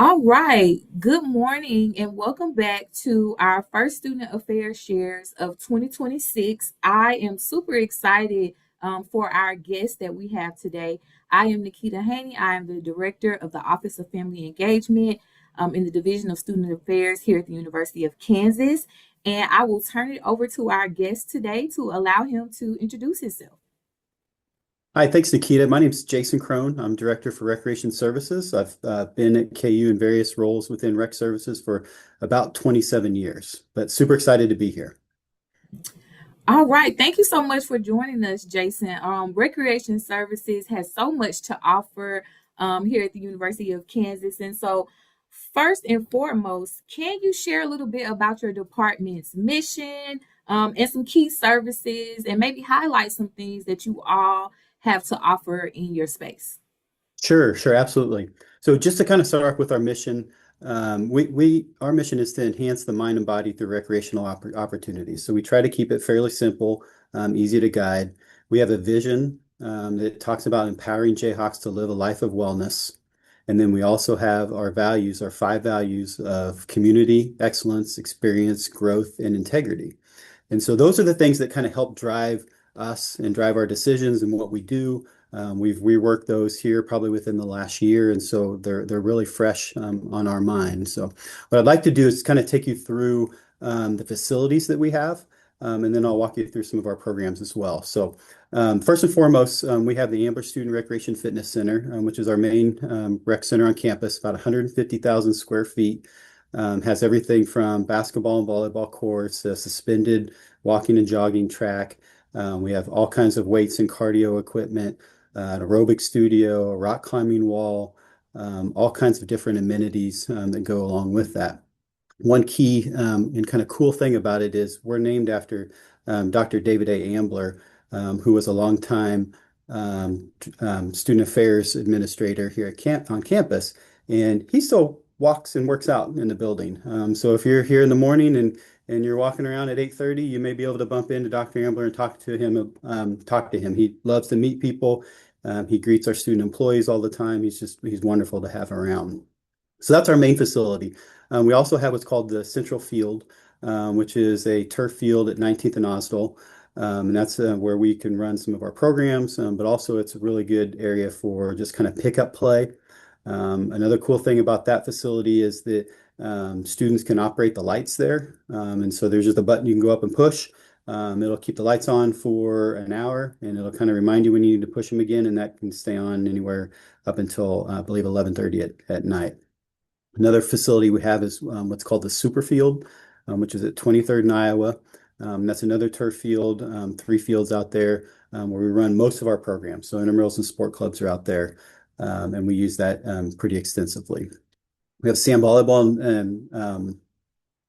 All right. Good morning and welcome back to our first Student Affairs Shares of 2026. I am super excited for our guest that we have today. I am Nikita Haney. I am the Director of the Office of Family Engagement in the Division of Student Affairs here at the University of Kansas. And I will turn it over to our guest today to allow him to introduce himself. Hi, thanks, Nikita. My name is Jason Krone. I'm Director for Recreation Services. I've been at KU in various roles within Rec Services for about 27 years, but super excited to be here. All right. Thank you so much for joining us, Jason. Recreation Services has so much to offer here at the University of Kansas. And so, first and foremost, can you share a little bit about your department's mission and some key services and maybe highlight some things that you all have to offer in your space? Sure, absolutely. So just to kind of start off with our mission, our mission is to enhance the mind and body through recreational opportunities. So we try to keep it fairly simple, easy to guide. We have a vision that talks about empowering Jayhawks to live a life of wellness. And then we also have our values, our five values of community, excellence, experience, growth, and integrity. And so those are the things that kind of help drive us and drive our decisions and what we do. We've reworked those here probably within the last year, and so they're really fresh on our mind. So what I'd like to do is kind of take you through the facilities that we have, and then I'll walk you through some of our programs as well. So first and foremost, we have the Ambler Student Recreation Fitness Center, which is our main rec center on campus, about 150,000 square feet. Has everything from basketball and volleyball courts, a suspended walking and jogging track. We have all kinds of weights and cardio equipment, an aerobic studio, a rock climbing wall, all kinds of different amenities that go along with that. One key and kind of cool thing about it is we're named after Dr. David A. Ambler, who was a longtime student affairs administrator here on campus, and he still walks and works out in the building. So if you're here in the morning and you're walking around at 8:30, you may be able to bump into Dr. Ambler and talk to him. He loves to meet people. He greets our student employees all the time. He's wonderful to have around. So that's our main facility. We also have what's called the Central Field, which is a turf field at 19th and Osdale. And that's where we can run some of our programs, but also it's a really good area for just kind of pickup play. Another cool thing about that facility is that students can operate the lights there. And so there's just a button you can go up and push. It'll keep the lights on for an hour and it'll kind of remind you when you need to push them again. And that can stay on anywhere up until, I believe, 11:30 at night. Another facility we have is what's called the Super Field, which is at 23rd and Iowa. That's another turf field, three fields out there where we run most of our programs. So intramurals and sport clubs are out there, and we use that pretty extensively. We have sand volleyball and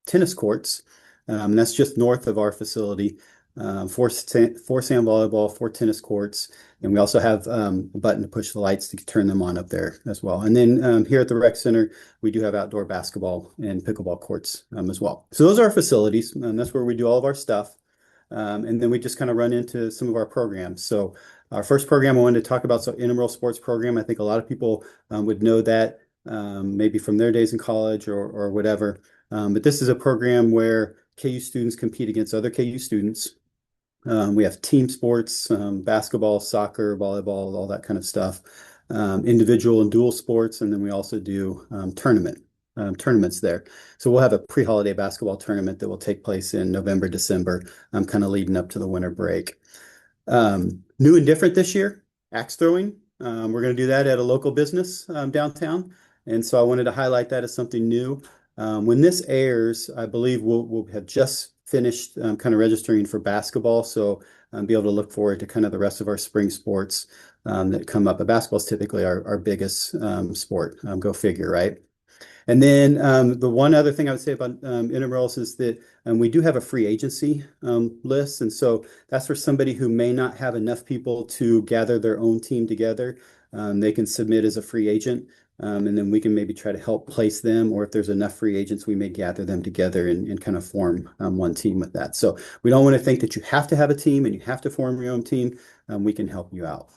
tennis courts. That's just north of our facility. Four sand volleyball, four tennis courts, and we also have a button to push the lights to turn them on up there as well. And then here at the rec center, we do have outdoor basketball and pickleball courts as well. So those are our facilities, and that's where we do all of our stuff. And then we just kind of run into some of our programs. So our first program I wanted to talk about, so intramural sports program. I think a lot of people would know that maybe from their days in college or whatever. But this is a program where KU students compete against other KU students. We have team sports, basketball, soccer, volleyball, all that kind of stuff, individual and dual sports, and then we also do tournaments there. So we'll have a pre-holiday basketball tournament that will take place in November, December, kind of leading up to the winter break. New and different this year, axe throwing. We're going to do that at a local business downtown, and so I wanted to highlight that as something new. When this airs, I believe we'll have just finished kind of registering for basketball, so be able to look forward to kind of the rest of our spring sports that come up. But basketball is typically our biggest sport. Go figure, right? And then the one other thing I would say about intramurals is that we do have a free agency list. And so that's for somebody who may not have enough people to gather their own team together. They can submit as a free agent. And then we can maybe try to help place them, or if there's enough free agents, we may gather them together and kind of form one team with that. So we don't want to think that you have to have a team and you have to form your own team. We can help you out.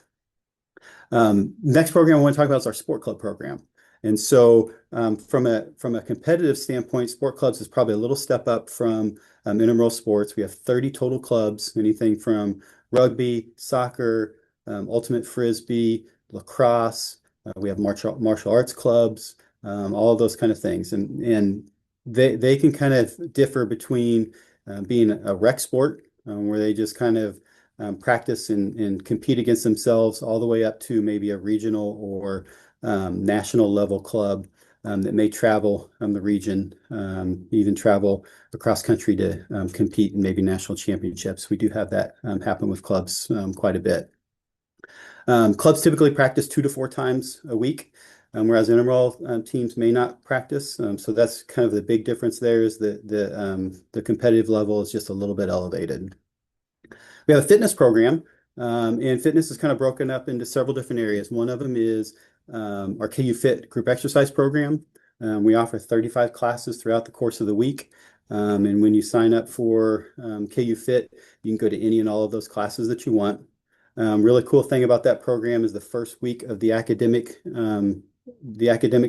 Next program I want to talk about is our sport club program. And so from a competitive standpoint, sport clubs is probably a little step up from intramural sports. We have 30 total clubs, anything from rugby, soccer, ultimate frisbee, lacrosse. We have martial arts clubs, all of those kind of things. And they can kind of differ between being a rec sport, where they just kind of practice and compete against themselves, all the way up to maybe a regional or national level club that may travel the region, even travel across country to compete in maybe national championships. We do have that happen with clubs quite a bit. Clubs typically practice 2 to 4 times a week, whereas intramural teams may not practice. So that's kind of the big difference there, is that the competitive level is just a little bit elevated. We have a fitness program, and fitness is kind of broken up into several different areas. One of them is our KU Fit group exercise program. We offer 35 classes throughout the course of the week. And when you sign up for KU Fit, you can go to any and all of those classes that you want. Really cool thing about that program is the first week of the academic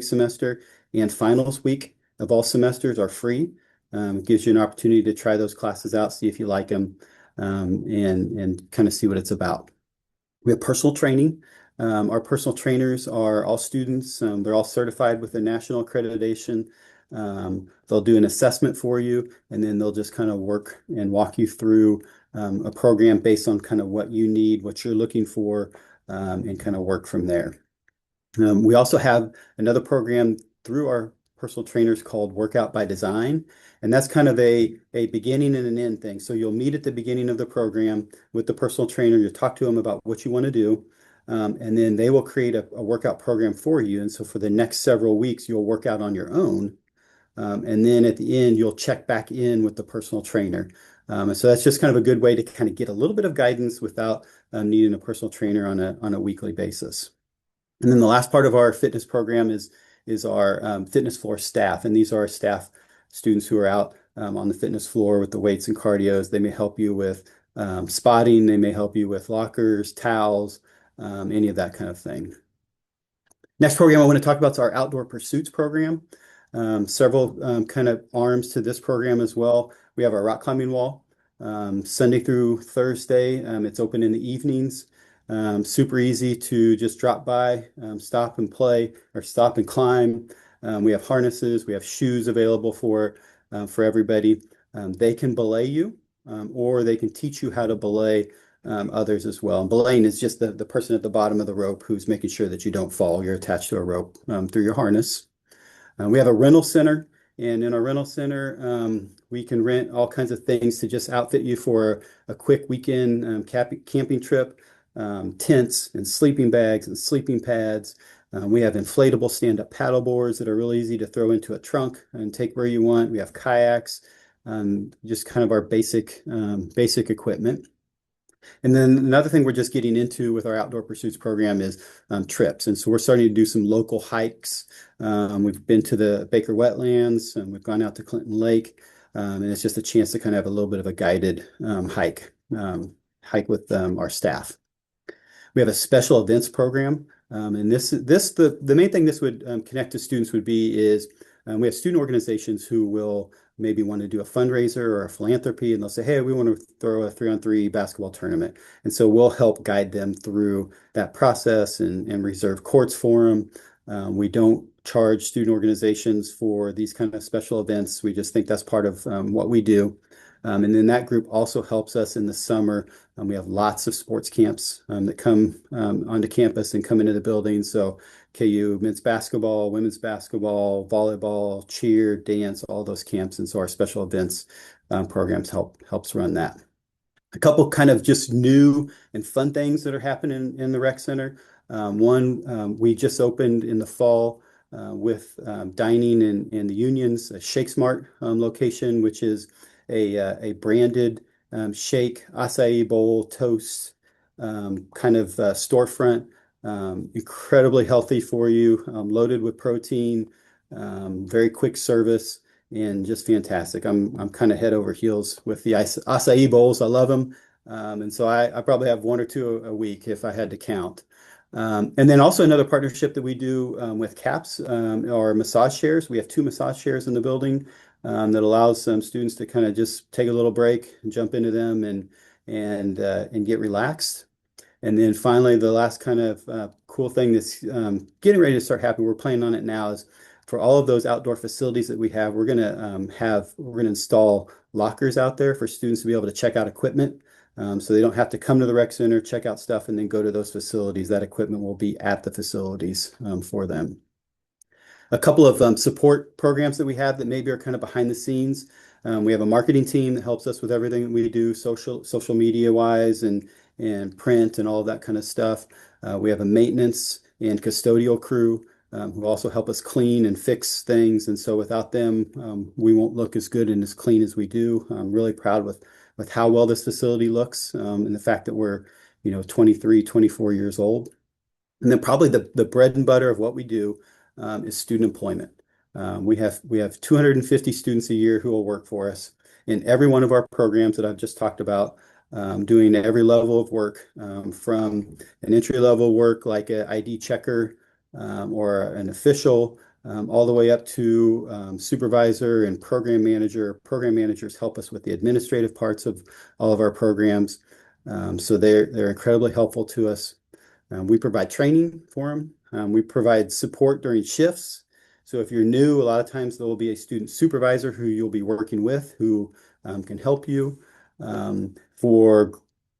semester and finals week of all semesters are free. It gives you an opportunity to try those classes out, see if you like them, and kind of see what it's about. We have personal training. Our personal trainers are all students. They're all certified with a national accreditation. They'll do an assessment for you, and then they'll just kind of work and walk you through a program based on kind of what you need, what you're looking for, and kind of work from there. We also have another program through our personal trainers called Workout by Design, and that's kind of a beginning and an end thing. So you'll meet at the beginning of the program with the personal trainer. You'll talk to them about what you want to do, and then they will create a workout program for you. And so for the next several weeks, you'll work out on your own. And then at the end, you'll check back in with the personal trainer. And so that's just kind of a good way to kind of get a little bit of guidance without needing a personal trainer on a weekly basis. And then the last part of our fitness program is our fitness floor staff. And these are our staff students who are out on the fitness floor with the weights and cardios. They may help you with spotting. They may help you with lockers, towels, any of that kind of thing. Next program I want to talk about is our outdoor pursuits program. Several kind of arms to this program as well. We have our rock climbing wall, Sunday through Thursday. It's open in the evenings. Super easy to just drop by, stop and play, or stop and climb. We have harnesses, we have shoes available for everybody. They can belay you, or they can teach you how to belay others as well. And belaying is just the person at the bottom of the rope who's making sure that you don't fall. You're attached to a rope through your harness. We have a rental center, and in our rental center, we can rent all kinds of things to just outfit you for a quick weekend camping trip, tents and sleeping bags and sleeping pads. We have inflatable stand-up paddle boards that are really easy to throw into a trunk and take where you want. We have kayaks, just kind of our basic equipment. And then another thing we're just getting into with our outdoor pursuits program is trips. And so we're starting to do some local hikes. We've been to the Baker Wetlands, and we've gone out to Clinton Lake. And it's just a chance to kind of have a little bit of a guided hike with our staff. We have a special events program. And the main thing this would connect to students would be is we have student organizations who will maybe want to do a fundraiser or a philanthropy, and they'll say, hey, we want to throw a 3-on-3 basketball tournament. And so we'll help guide them through that process and reserve courts for them. We don't charge student organizations for these kind of special events. We just think that's part of what we do. And then that group also helps us in the summer. We have lots of sports camps that come onto campus and come into the building. So KU men's basketball, women's basketball, volleyball, cheer, dance, all those camps. And so our special events programs helps run that. A couple kind of just new and fun things that are happening in the rec center. One, we just opened in the fall with dining in the Union's Shake Smart location, which is a branded shake, acai bowl, toast kind of storefront. Incredibly healthy for you, loaded with protein, very quick service, and just fantastic. I'm kind of head over heels with the acai bowls. I love them. And so I probably have one or two a week if I had to count. And then also another partnership that we do with CAPS are massage chairs. We have two massage chairs in the building that allows some students to kind of just take a little break and jump into them and get relaxed. And then finally, the last kind of cool thing that's getting ready to start happening, we're planning on it now, is for all of those outdoor facilities that we have, we're gonna install lockers out there for students to be able to check out equipment. So they don't have to come to the rec center, check out stuff, and then go to those facilities. That equipment will be at the facilities for them. A couple of support programs that we have that maybe are kind of behind the scenes. We have a marketing team that helps us with everything that we do, social media wise and print and all of that kind of stuff. We have a maintenance and custodial crew who also help us clean and fix things. And so without them, we won't look as good and as clean as we do. I'm really proud with how well this facility looks and the fact that we're, 23, 24 years old. And then probably the bread and butter of what we do is student employment. We have 250 students a year who will work for us in every one of our programs that I've just talked about, doing every level of work, from an entry level work like an ID checker or an official, all the way up to supervisor and program manager. Program managers help us with the administrative parts of all of our programs. So they're incredibly helpful to us. We provide training for them. We provide support during shifts. So if you're new, a lot of times there will be a student supervisor who you'll be working with who can help you. For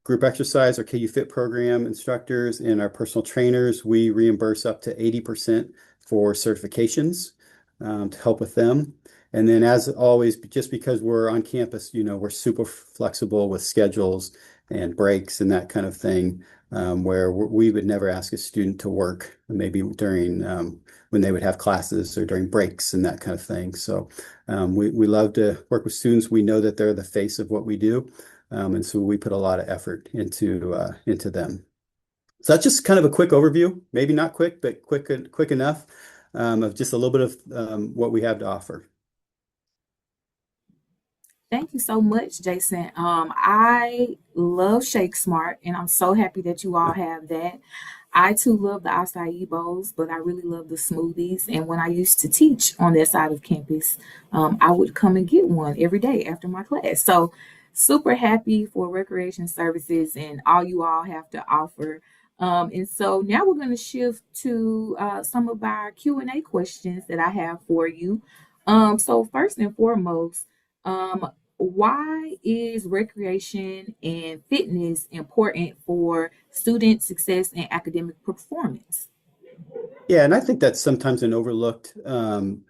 group exercise or KU Fit program instructors and our personal trainers, we reimburse up to 80% for certifications to help with them. And then as always, just because we're on campus, we're super flexible with schedules and breaks and that kind of thing, where we would never ask a student to work maybe during when they would have classes or during breaks and that kind of thing. So we love to work with students. We know that they're the face of what we do. And so we put a lot of effort into them. So that's just kind of a quick overview, maybe not quick, but quick enough of just a little bit of what we have to offer. Thank you so much, Jason. I love Shake Smart, and I'm so happy that you all have that. I too love the acai bowls, but I really love the smoothies. And when I used to teach on that side of campus, I would come and get one every day after my class. So super happy for recreation services and all you all have to offer. And so now we're going to shift to some of our Q&A questions that I have for you. So first and foremost, why is recreation and fitness important for student success and academic performance? Yeah, and I think that's sometimes an overlooked thing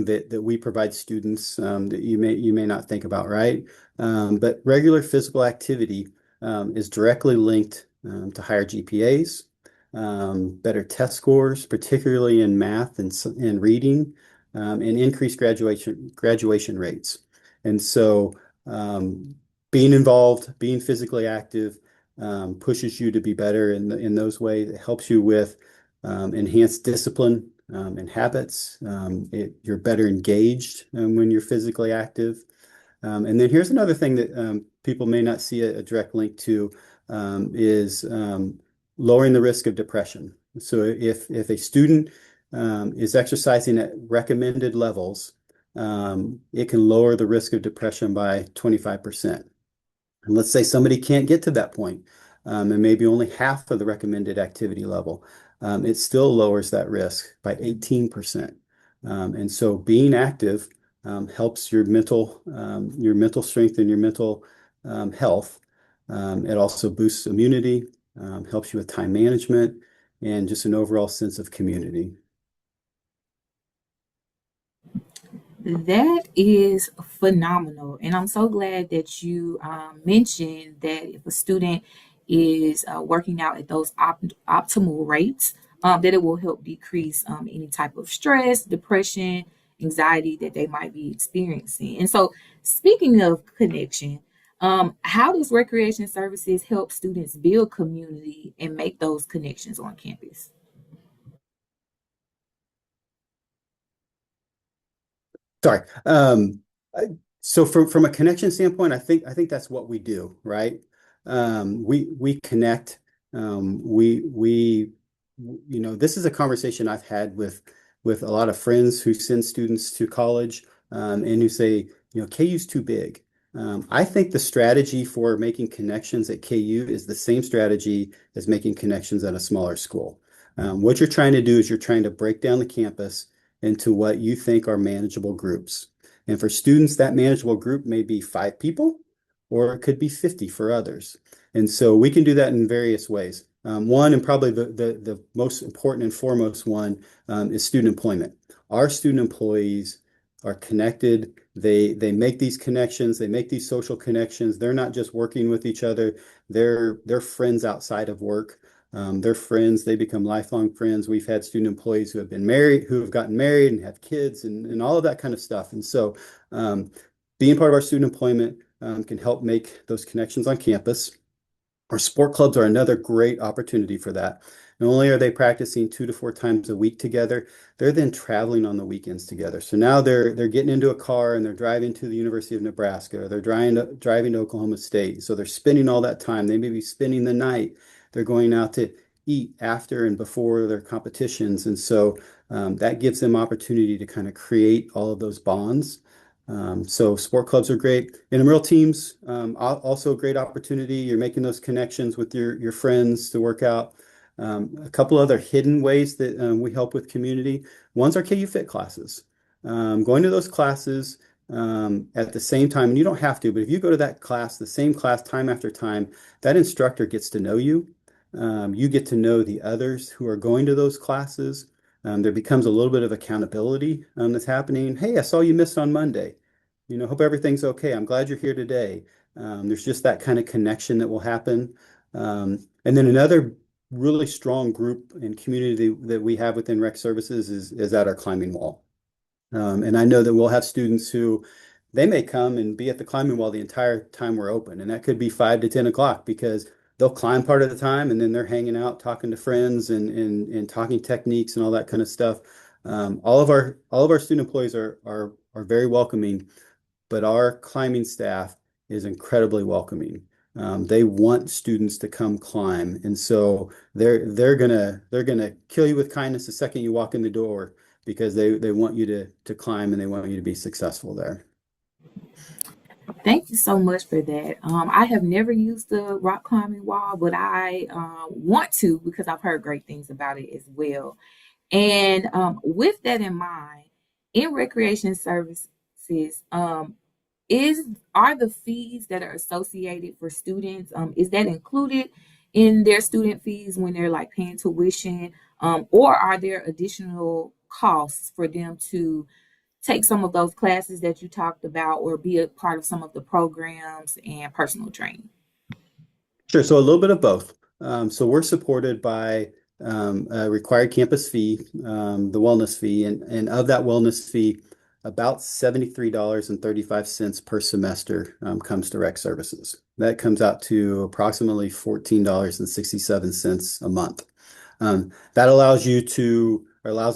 that we provide students that you may not think about, right? But regular physical activity is directly linked to higher GPAs, better test scores, particularly in math and reading, and increased graduation rates. And so, being involved, being physically active, pushes you to be better in those ways. It helps you with enhanced discipline and habits. You're better engaged when you're physically active. And then here's another thing that people may not see a direct link to is lowering the risk of depression. So if a student is exercising at recommended levels, it can lower the risk of depression by 25%. And let's say somebody can't get to that point, and maybe only half of the recommended activity level. It still lowers that risk by 18%. And so being active helps your mental strength and your mental health. It also boosts immunity, helps you with time management, and just an overall sense of community. That is phenomenal. And I'm so glad that you mentioned that if a student is working out at those optimal rates, that it will help decrease any type of stress, depression, anxiety that they might be experiencing. And so, speaking of connection, how does recreation services help students build community and make those connections on campus? Sorry. So from a connection standpoint, I think that's what we do, right? We connect This is a conversation I've had with a lot of friends who send students to college, and who say, KU's too big. I think the strategy for making connections at KU is the same strategy as making connections at a smaller school. What you're trying to do is you're trying to break down the campus into what you think are manageable groups. And for students, that manageable group may be 5 people, or it could be 50 for others. And so we can do that in various ways. One, and probably the most important and foremost one, is student employment. Our student employees are connected. They make these connections. They make these social connections. They're not just working with each other. They're friends outside of work. They're friends. They become lifelong friends. We've had student employees who have been married, who have gotten married and have kids, and all of that kind of stuff. And so, being part of our student employment can help make those connections on campus. Our sport clubs are another great opportunity for that. Not only are they practicing 2 to 4 times a week together, they're then traveling on the weekends together. So now they're getting into a car and they're driving to the University of Nebraska, or they're driving to Oklahoma State. So they're spending all that time. They may be spending the night. They're going out to eat after and before their competitions. And so that gives them opportunity to kind of create all of those bonds. So sport clubs are great. Intramural teams, also a great opportunity. You're making those connections with your friends to work out. A couple other hidden ways that we help with community. One's our KU Fit classes. Going to those classes at the same time, and you don't have to, but if you go to that class, the same class time after time, that instructor gets to know you. You get to know the others who are going to those classes. There becomes a little bit of accountability that's happening. Hey, I saw you missed on Monday. Hope everything's okay. I'm glad you're here today. There's just that kind of connection that will happen. And then another really strong group and community that we have within Rec Services is at our climbing wall. And I know that we'll have students who they may come and be at the climbing wall the entire time we're open. And that could be 5 to 10 o'clock because they'll climb part of the time and then they're hanging out, talking to friends and talking techniques and all that kind of stuff. All of our student employees are very welcoming, but our climbing staff is incredibly welcoming. They want students to come climb, and so they're gonna kill you with kindness the second you walk in the door because they want you to climb and they want you to be successful there. Thank you so much for that. I have never used the rock climbing wall, but I want to because I've heard great things about it as well. And with that in mind, in recreation services, is are the fees that are associated for students, is that included in their student fees when they're like paying tuition, or are there additional costs for them to take some of those classes that you talked about or be a part of some of the programs and personal training? Sure. So a little bit of both. So we're supported by a required campus fee, the wellness fee, and of that wellness fee, about $73.35 per semester comes to Rec Services. That comes out to approximately $14.67 a month. That allows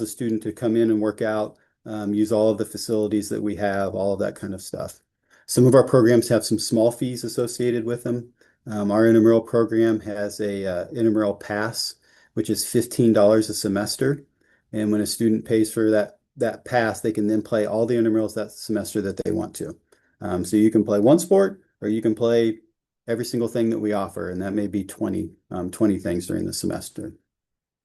a student to come in and work out, use all of the facilities that we have, all of that kind of stuff. Some of our programs have some small fees associated with them. Our intramural program has a intramural pass, which is $15 a semester. And when a student pays for that pass, they can then play all the intramurals that semester that they want to. So you can play one sport or you can play every single thing that we offer, and that may be 20 things during the semester.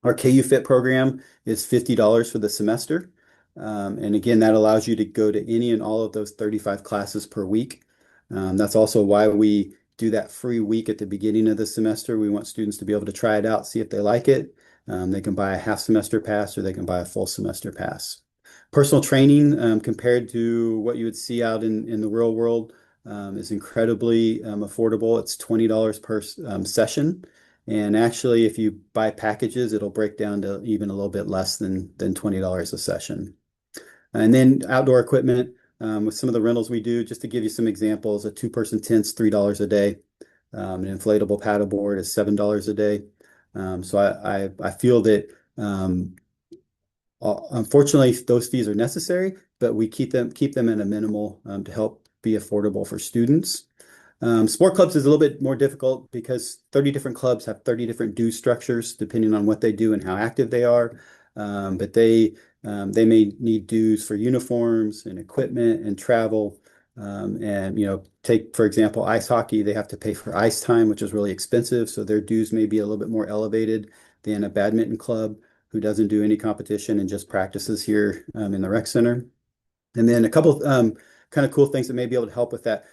Our KU Fit program is $50 for the semester. And again, that allows you to go to any and all of those 35 classes per week. That's also why we do that free week at the beginning of the semester. We want students to be able to try it out, see if they like it. They can buy a half semester pass or they can buy a full semester pass. Personal training, compared to what you would see out in the real world, is incredibly affordable. It's $20 per session. And actually, if you buy packages, it'll break down to even a little bit less than $20 a session. And then outdoor equipment, with some of the rentals we do, just to give you some examples, a two-person tent's $3 a day. An inflatable paddleboard is $7 a day. So I feel that unfortunately those fees are necessary, but we keep them at a minimal to help be affordable for students. Sport clubs is a little bit more difficult because 30 different clubs have 30 different due structures depending on what they do and how active they are. But they may need dues for uniforms and equipment and travel. And take for example, ice hockey, they have to pay for ice time, which is really expensive. So their dues may be a little bit more elevated than a badminton club who doesn't do any competition and just practices here in the rec center. And then a couple kind of cool things that may be able to help with that.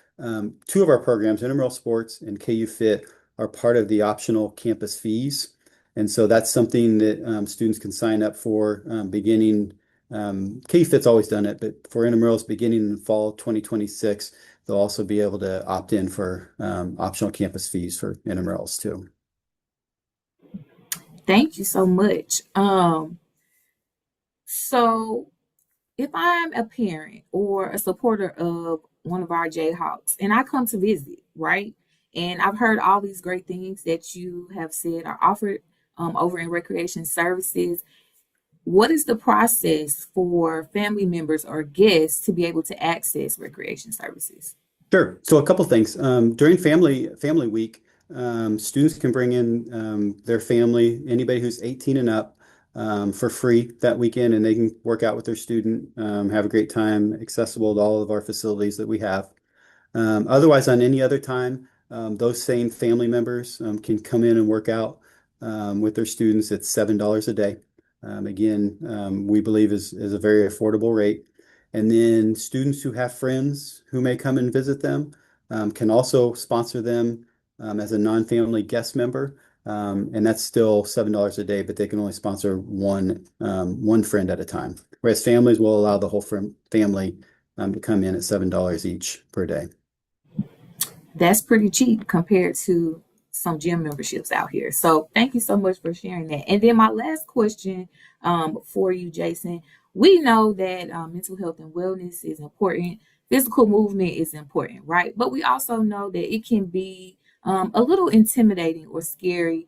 Two of our programs, Intramural Sports and KU Fit, are part of the optional campus fees. And so that's something that students can sign up for beginning. KU Fit's always done it, but for intramurals beginning in fall 2026, they'll also be able to opt in for optional campus fees for intramurals too. Thank you so much. So if I'm a parent or a supporter of one of our Jayhawks and I come to visit, right? And I've heard all these great things that you have said are offered over in recreation services. What is the process for family members or guests to be able to access recreation services? Sure. So a couple things. During family week, students can bring in their family, anybody who's 18 and up, for free that weekend, and they can work out with their student, have a great time, accessible to all of our facilities that we have. Otherwise, on any other time, those same family members can come in and work out with their students at $7 a day. Again, we believe is a very affordable rate. And then students who have friends who may come and visit them can also sponsor them as a non-family guest member. And that's still $7 a day, but they can only sponsor one friend at a time. Whereas families will allow the whole family to come in at $7 each per day. That's pretty cheap compared to some gym memberships out here. So thank you so much for sharing that. And then my last question for you, Jason. We know that mental health and wellness is important. Physical movement is important, right? But we also know that it can be a little intimidating or scary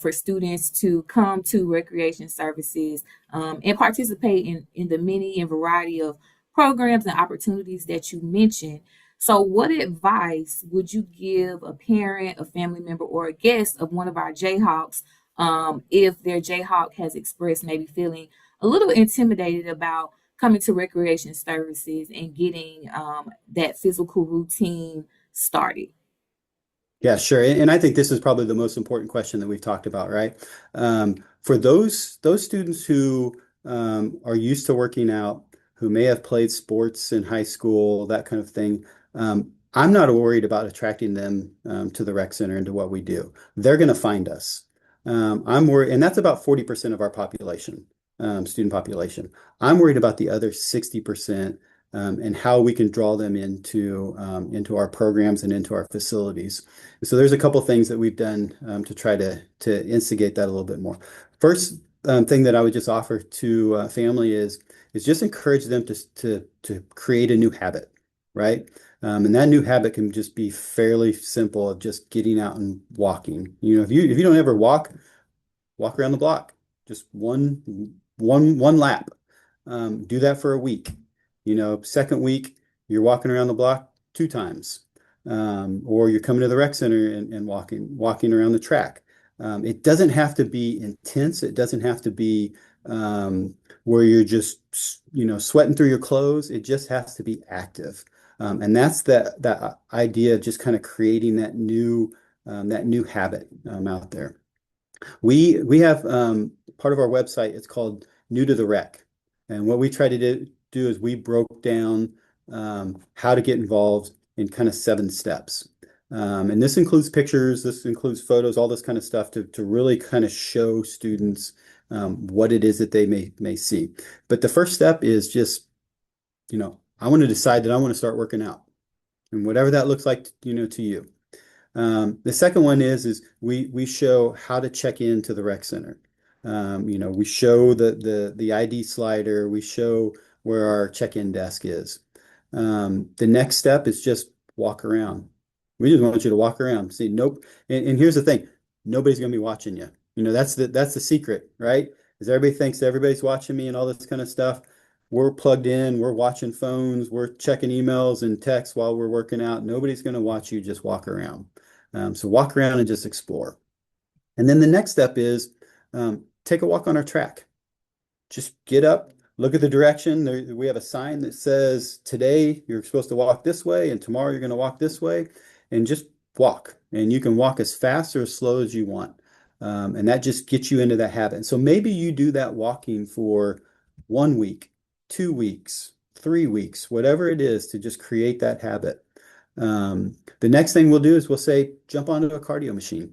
for students to come to recreation services and participate in the many and variety of programs and opportunities that you mentioned. So, what advice would you give a parent, a family member, or a guest of one of our Jayhawks if their Jayhawk has expressed maybe feeling a little intimidated about coming to recreation services and getting that physical routine started? Yeah, sure. And I think this is probably the most important question that we've talked about, right? For those students who are used to working out, who may have played sports in high school, that kind of thing, I'm not worried about attracting them to the rec center and to what we do. They're going to find us. I'm worried, and that's about 40% of our population, student population. I'm worried about the other 60% and how we can draw them into our programs and into our facilities. So there's a couple things that we've done to try to instigate that a little bit more. First thing that I would just offer to family is just encourage them to create a new habit, right? And that new habit can just be fairly simple of just getting out and walking. If you don't ever walk around the block, just one lap. Do that for a week. Second week, you're walking around the block two times. Or you're coming to the rec center and walking around the track. It doesn't have to be intense. It doesn't have to be where you're just, sweating through your clothes. It just has to be active. And that's that idea of just kind of creating that new habit out there. We have part of our website, it's called New to the Rec. And what we try to do is we broke down how to get involved in kind of 7 steps. And this includes pictures, this includes photos, all this kind of stuff to really kind of show students what it is that they may see. But the first step is just, I want to decide that I want to start working out. And whatever that looks like, to you. The second one is we show how to check into the rec center. We show the ID slider, we show where our check-in desk is. The next step is just walk around. We just want you to walk around. See, nope. And here's the thing, nobody's gonna be watching you. That's the secret, right? Is everybody thinks everybody's watching me and all this kind of stuff. we're plugged in, we're watching phones, we're checking emails and texts while we're working out. Nobody's going to watch you just walk around. So walk around and just explore. And then the next step is take a walk on our track. Just get up, look at the direction. We have a sign that says today you're supposed to walk this way and tomorrow you're going to walk this way, and just walk. And you can walk as fast or as slow as you want. And that just gets you into that habit. And so maybe you do that walking for 1 week, 2 weeks, 3 weeks, whatever it is to just create that habit. The next thing we'll do is we'll say, jump onto a cardio machine.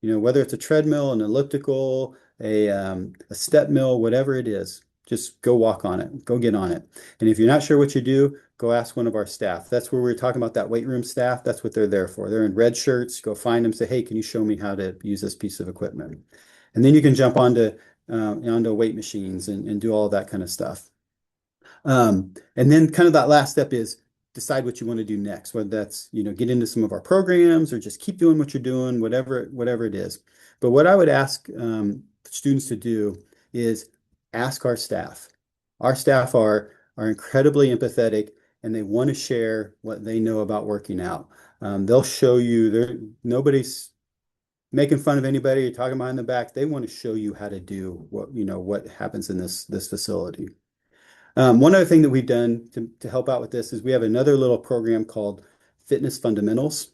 Whether it's a treadmill, an elliptical, a step mill, whatever it is, just go walk on it, go get on it. And if you're not sure what you do, go ask one of our staff. That's where we were talking about that weight room staff. That's what they're there for. They're in red shirts. Go find them, say, hey, can you show me how to use this piece of equipment? And then you can jump onto weight machines and do all that kind of stuff. And then kind of that last step is decide what you want to do next, whether that's, get into some of our programs or just keep doing what you're doing, whatever it is. But what I would ask students to do is ask our staff. Our staff are incredibly empathetic and they want to share what they know about working out. They'll show you nobody's making fun of anybody or talking behind the back. They want to show you how to do what happens in this facility. One other thing that we've done to help out with this is we have another little program called Fitness Fundamentals.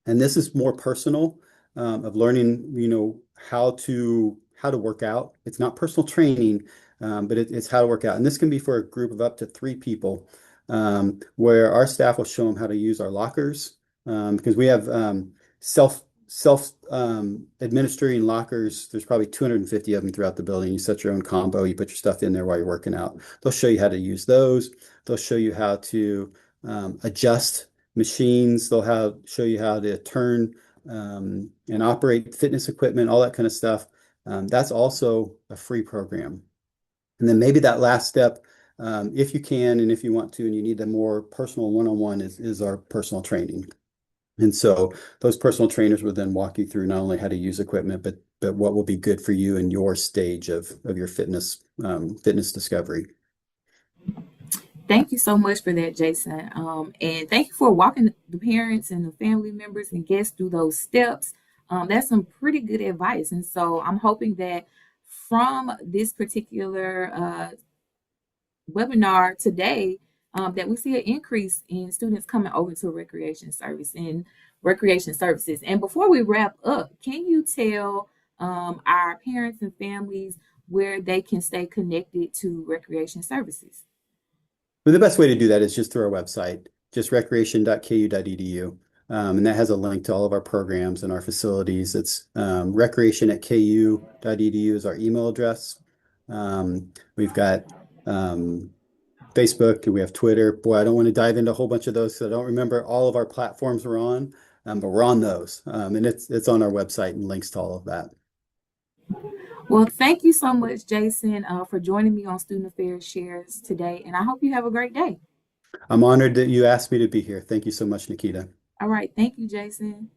And this is more personal, of learning, how to work out. It's not personal training, but it's how to work out. And this can be for a group of up to 3 people, where our staff will show them how to use our lockers, because we have self administering lockers. There's probably 250 of them throughout the building. You set your own combo, you put your stuff in there while you're working out. They'll show you how to use those. They'll show you how to adjust machines. They'll show you how to turn and operate fitness equipment, all that kind of stuff. That's also a free program. And then maybe that last step, if you can and if you want to, and you need a more personal one-on-one, is our personal training. And so those personal trainers will then walk you through not only how to use equipment, but what will be good for you in your stage of your fitness discovery. Thank you so much for that, Jason. And thank you for walking the parents and the family members and guests through those steps. That's some pretty good advice. And so I'm hoping that from this particular webinar today, that we see an increase in students coming over to recreation services. And before we wrap up, can you tell our parents and families where they can stay connected to recreation services? But the best way to do that is just through our website, just recreation.ku.edu. And that has a link to all of our programs and our facilities. It's recreation@ku.edu is our email address. We've got Facebook and we have Twitter. Boy, I don't want to dive into a whole bunch of those, so I don't remember all of our platforms we're on, but we're on those. And it's on our website and links to all of that. Well, thank you so much, Jason, for joining me on Student Affairs Shares today. And I hope you have a great day. I'm honored that you asked me to be here. Thank you so much, Nikita. All right. Thank you, Jason.